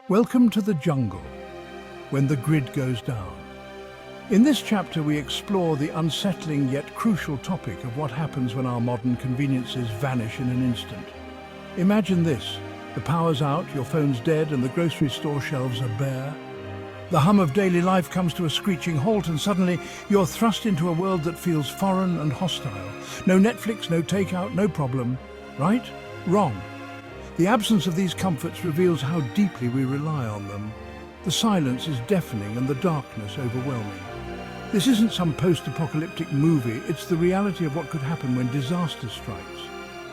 Welcome to the jungle, when the grid goes down. In this chapter we explore the unsettling yet crucial topic of what happens when our modern conveniences vanish in an instant. Imagine this: the power's out, your phone's dead, and the grocery store shelves are bare. The hum of daily life comes to a screeching halt, and suddenly you're thrust into a world that feels foreign and hostile. No Netflix, no takeout, no problem. Right? Wrong. The absence of these comforts reveals how deeply we rely on them. The silence is deafening and the darkness overwhelming. This isn't some post-apocalyptic movie, it's the reality of what could happen when disaster strikes.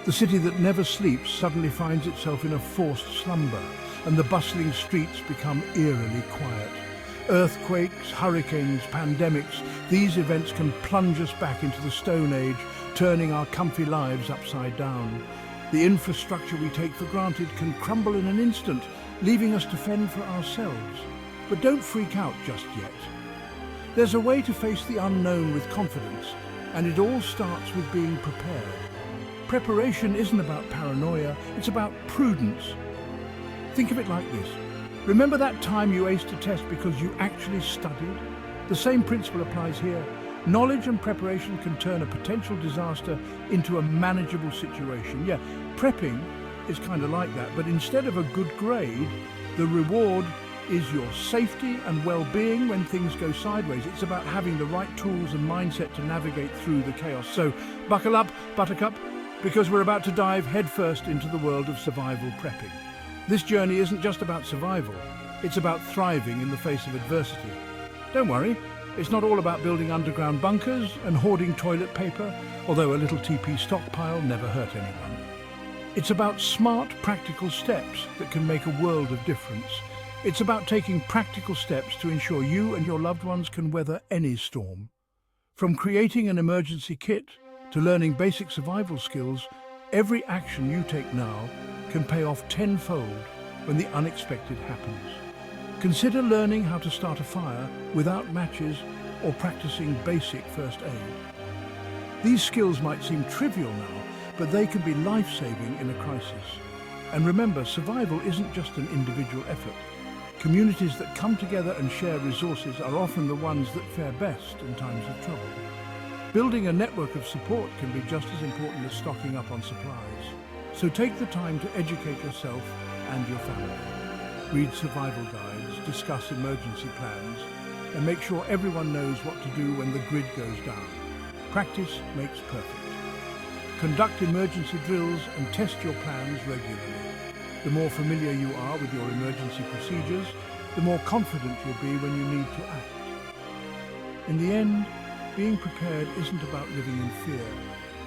The city that never sleeps suddenly finds itself in a forced slumber, and the bustling streets become eerily quiet. Earthquakes, hurricanes, pandemics, these events can plunge us back into the Stone Age, turning our comfy lives upside down. The infrastructure we take for granted can crumble in an instant, leaving us to fend for ourselves. But don't freak out just yet. There's a way to face the unknown with confidence, and it all starts with being prepared. Preparation isn't about paranoia, it's about prudence. Think of it like this. Remember that time you aced a test because you actually studied? The same principle applies here. Knowledge and preparation can turn a potential disaster into a manageable situation. Yeah, prepping is kind of like that, but instead of a good grade, the reward is your safety and well-being when things go sideways. It's about having the right tools and mindset to navigate through the chaos. So buckle up, Buttercup, because we're about to dive headfirst into the world of survival prepping. This journey isn't just about survival, it's about thriving in the face of adversity. Don't worry. It's not all about building underground bunkers and hoarding toilet paper, although a little TP stockpile never hurt anyone. It's about smart, practical steps that can make a world of difference. It's about taking practical steps to ensure you and your loved ones can weather any storm. From creating an emergency kit to learning basic survival skills, every action you take now can pay off tenfold when the unexpected happens. Consider learning how to start a fire without matches or practicing basic first aid. These skills might seem trivial now, but they can be life-saving in a crisis. And remember, survival isn't just an individual effort. Communities that come together and share resources are often the ones that fare best in times of trouble. Building a network of support can be just as important as stocking up on supplies. So take the time to educate yourself and your family. Read survival guides, discuss emergency plans, and make sure everyone knows what to do when the grid goes down. Practice makes perfect. Conduct emergency drills and test your plans regularly. The more familiar you are with your emergency procedures, the more confident you'll be when you need to act. In the end, being prepared isn't about living in fear.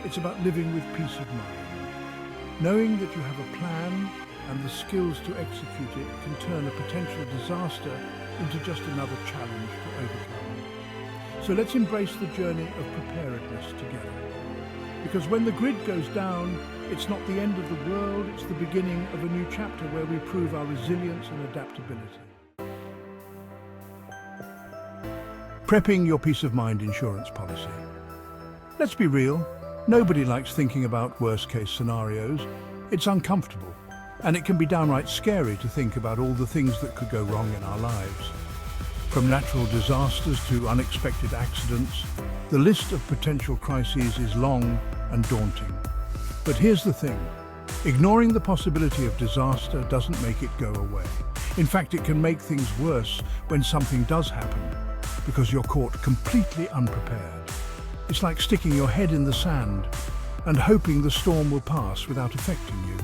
It's about living with peace of mind. Knowing that you have a plan and the skills to execute it can turn a potential disaster into just another challenge to overcome. So let's embrace the journey of preparedness together. Because when the grid goes down, it's not the end of the world, it's the beginning of a new chapter where we prove our resilience and adaptability. Prepping your peace of mind insurance policy. Let's be real, nobody likes thinking about worst-case scenarios. It's uncomfortable. And it can be downright scary to think about all the things that could go wrong in our lives. From natural disasters to unexpected accidents, the list of potential crises is long and daunting. But here's the thing, ignoring the possibility of disaster doesn't make it go away. In fact, it can make things worse when something does happen, because you're caught completely unprepared. It's like sticking your head in the sand and hoping the storm will pass without affecting you.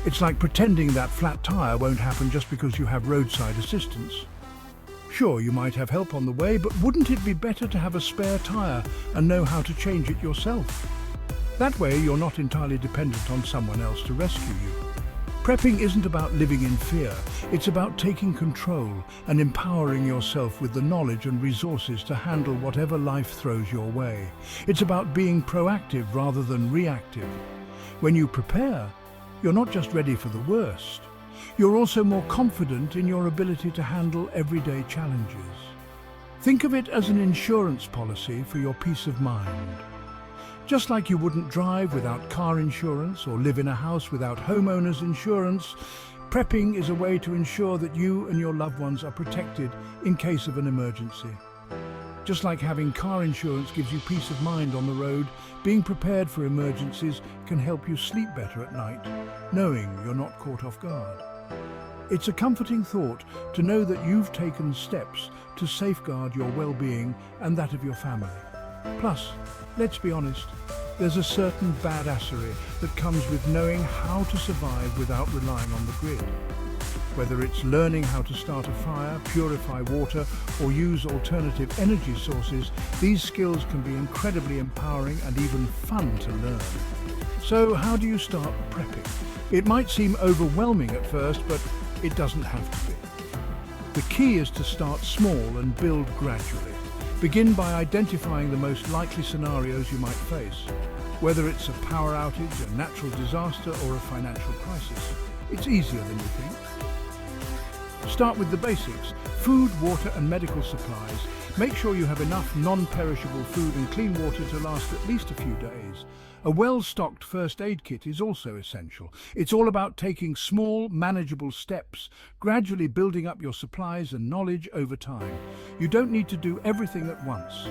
It's like pretending that flat tire won't happen just because you have roadside assistance. Sure, you might have help on the way, but wouldn't it be better to have a spare tire and know how to change it yourself? That way, you're not entirely dependent on someone else to rescue you. Prepping isn't about living in fear. It's about taking control and empowering yourself with the knowledge and resources to handle whatever life throws your way. It's about being proactive rather than reactive. When you prepare, you're not just ready for the worst, you're also more confident in your ability to handle everyday challenges. Think of it as an insurance policy for your peace of mind. Just like you wouldn't drive without car insurance or live in a house without homeowners insurance, Prepping is a way to ensure that you and your loved ones are protected in case of an emergency. Just like having car insurance gives you peace of mind on the road, being prepared for emergencies can help you sleep better at night, knowing you're not caught off guard. It's a comforting thought to know that you've taken steps to safeguard your well-being and that of your family. Plus, let's be honest, there's a certain badassery that comes with knowing how to survive without relying on the grid. Whether it's learning how to start a fire, purify water, or use alternative energy sources, these skills can be incredibly empowering and even fun to learn. So how do you start prepping? It might seem overwhelming at first, but it doesn't have to be. The key is to start small and build gradually. Begin by identifying the most likely scenarios you might face. Whether it's a power outage, a natural disaster, or a financial crisis, it's easier than you think. Start with the basics: food, water and medical supplies. Make sure you have enough non-perishable food and clean water to last at least a few days. A well-stocked first aid kit is also essential. It's all about taking small, manageable steps, gradually building up your supplies and knowledge over time. You don't need to do everything at once.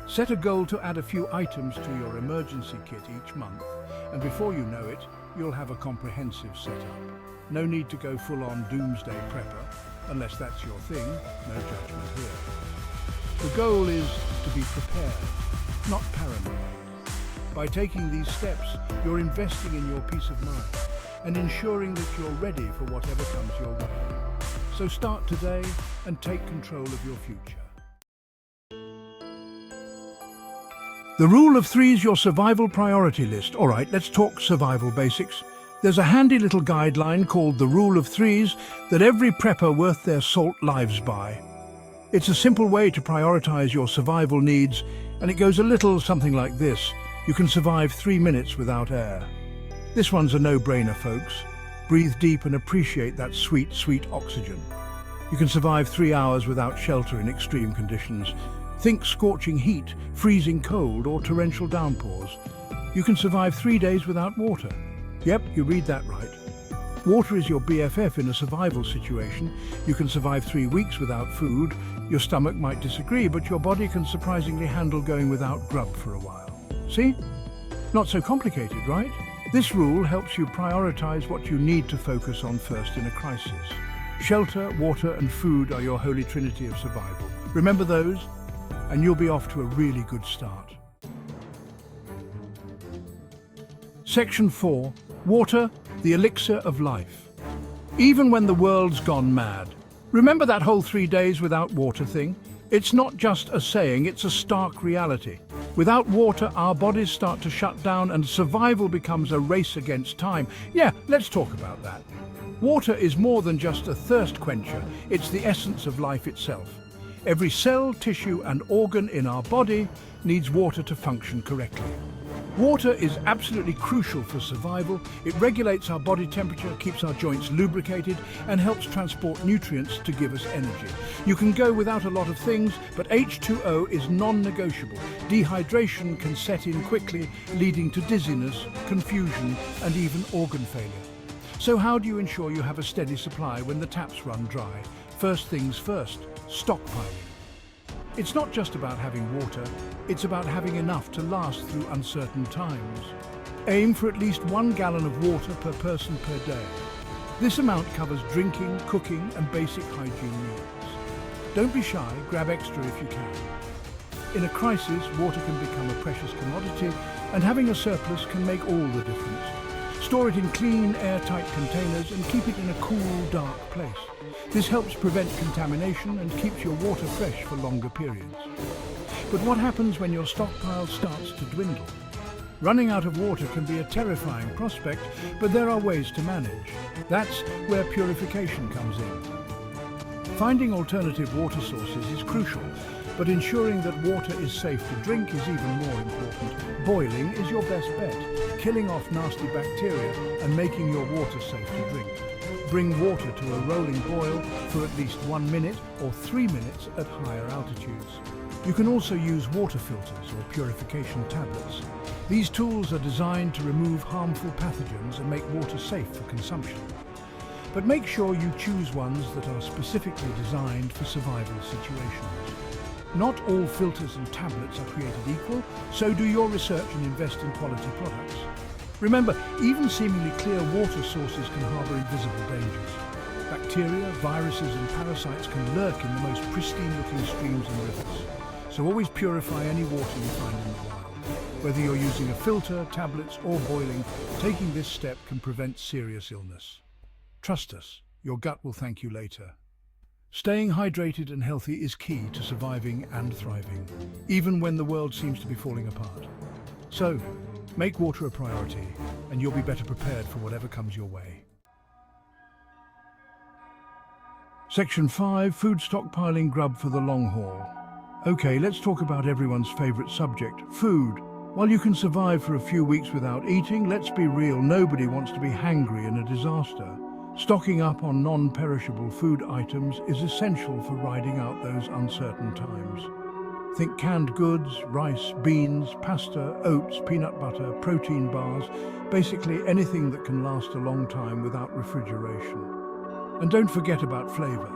Set a goal to add a few items to your emergency kit each month, and before you know it, you'll have a comprehensive setup. No need to go full-on doomsday prepper, unless that's your thing, no judgment here. The goal is to be prepared, not paranoid. By taking these steps, you're investing in your peace of mind and ensuring that you're ready for whatever comes your way. So start today and take control of your future. The rule of three is your survival priority list. All right, let's talk survival basics. There's a handy little guideline called the Rule of Threes that every prepper worth their salt lives by. It's a simple way to prioritize your survival needs, and it goes a little something like this. You can survive 3 minutes without air. This one's a no-brainer, folks. Breathe deep and appreciate that sweet, sweet oxygen. You can survive 3 hours without shelter in extreme conditions. Think scorching heat, freezing cold, or torrential downpours. You can survive 3 days without water. Yep, you read that right. Water is your BFF in a survival situation. You can survive 3 weeks without food. Your stomach might disagree, but your body can surprisingly handle going without grub for a while. See? Not so complicated, right? This rule helps you prioritize what you need to focus on first in a crisis. Shelter, water, and food are your holy trinity of survival. Remember those, and you'll be off to a really good start. Section 4. Water, the elixir of life. Even when the world's gone mad. Remember that whole 3 days without water thing? It's not just a saying, it's a stark reality. Without water, our bodies start to shut down and survival becomes a race against time. Yeah, let's talk about that. Water is more than just a thirst quencher, it's the essence of life itself. Every cell, tissue and organ in our body needs water to function correctly. Water is absolutely crucial for survival. It regulates our body temperature, keeps our joints lubricated, and helps transport nutrients to give us energy. You can go without a lot of things, but H2O is non-negotiable. Dehydration can set in quickly, leading to dizziness, confusion, and even organ failure. So how do you ensure you have a steady supply when the taps run dry? First things first, stockpiling. It's not just about having water, it's about having enough to last through uncertain times. Aim for at least 1 gallon of water per person per day. This amount covers drinking, cooking, and basic hygiene needs. Don't be shy, grab extra if you can. In a crisis, water can become a precious commodity, and having a surplus can make all the difference. Store it in clean, airtight containers and keep it in a cool, dark place. This helps prevent contamination and keeps your water fresh for longer periods. But what happens when your stockpile starts to dwindle? Running out of water can be a terrifying prospect, but there are ways to manage. That's where purification comes in. Finding alternative water sources is crucial, but ensuring that water is safe to drink is even more important. Boiling is your best bet, killing off nasty bacteria and making your water safe to drink. Bring water to a rolling boil for at least 1 minute or 3 minutes at higher altitudes. You can also use water filters or purification tablets. These tools are designed to remove harmful pathogens and make water safe for consumption. but make sure you choose ones that are specifically designed for survival situations. Not all filters and tablets are created equal, so do your research and invest in quality products. Remember, even seemingly clear water sources can harbour invisible dangers. Bacteria, viruses and parasites can lurk in the most pristine-looking streams and rivers. So always purify any water you find in the wild. Whether you're using a filter, tablets or boiling, taking this step can prevent serious illness. Trust us, your gut will thank you later. Staying hydrated and healthy is key to surviving and thriving, even when the world seems to be falling apart. So, make water a priority, and you'll be better prepared for whatever comes your way. Section 5, Food Stockpiling Grub for the Long Haul. Okay, let's talk about everyone's favorite subject, food. While you can survive for a few weeks without eating, let's be real, nobody wants to be hangry in a disaster. Stocking up on non-perishable food items is essential for riding out those uncertain times. Think canned goods, rice, beans, pasta, oats, peanut butter, protein bars, basically anything that can last a long time without refrigeration. And don't forget about flavor.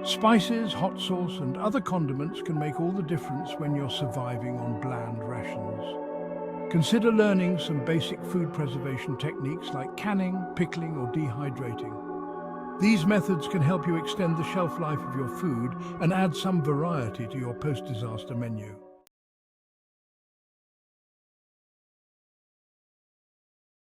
Spices, hot sauce and other condiments can make all the difference when you're surviving on bland rations. Consider learning some basic food preservation techniques like canning, pickling or dehydrating. These methods can help you extend the shelf life of your food and add some variety to your post-disaster menu.